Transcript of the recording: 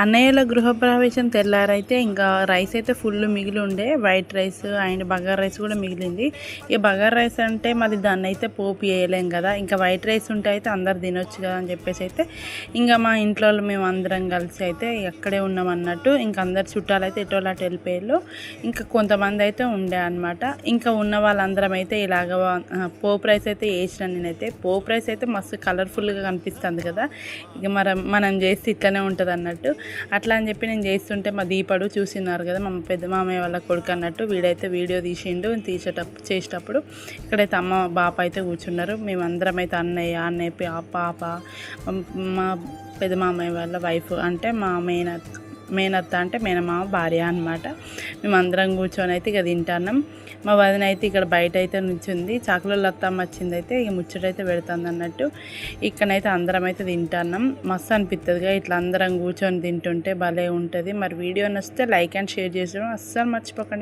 అన్నయ్యల గృహప్రవేశం తెల్లారైతే ఇంకా రైస్ అయితే ఫుల్ మిగిలి ఉండే, white rice and bagara rice కూడా మిగిలింది. ఇక బగారా రైస్ అంటే మరి దాన్ని అయితే పోపు వేయలేం కదా, ఇంకా వైట్ రైస్ ఉంటే అయితే అందరు తినొచ్చు కదా అని చెప్పేసి అయితే ఇంకా మా ఇంట్లో మేము అందరం కలిసి అయితే ఎక్కడే ఉన్నాం అన్నట్టు. ఇంకా అందరు చుట్టాలు అయితే ఎటోళ్ళు అటు వెళ్ళిపోయారు, ఇంకా కొంతమంది అయితే ఉండే అనమాట. ఇంకా ఉన్న వాళ్ళందరం అయితే ఇలాగ పోపు రైస్ అయితే వేసిన. నేనైతే పోపు రైస్ అయితే మస్తు కలర్ఫుల్గా కనిపిస్తుంది కదా, ఇక మనం చేస్తే ఇట్లనే ఉంటుంది అన్నట్టు. అట్లా అని చెప్పి నేను చేస్తుంటే మా దీపడు చూసినారు కదా, మా పెద్ద మామయ్య వాళ్ళ కొడుకు అన్నట్టు, వీడైతే వీడియో తీసిండు. చేసేటప్పుడు ఇక్కడైతే అమ్మ బాప అయితే కూర్చున్నారు. మేమందరం అయితే అన్నయ్య పాప, మా పెద్ద మామయ్య వాళ్ళ వైఫ్ అంటే మా మేనత్త అంటే మేనమామ భార్య అనమాట. మేమందరం కూర్చొని అయితే ఇక తింటున్నాం. మా వదిన అయితే ఇక్కడ బయట అయితే నుంచింది, చాకులలో అత్తమ్మ వచ్చింది అయితే ఇక ముచ్చటైతే పెడుతుంది అన్నట్టు. ఇక్కడైతే అందరం అయితే తింటున్నాం. మస్తు అనిపిస్తుందిగా ఇట్లా అందరం కూర్చొని తింటుంటే భలే ఉంటుంది. మరి వీడియో నచ్చితే లైక్ అండ్ షేర్ చేసడం అస్సలు మర్చిపోకండి.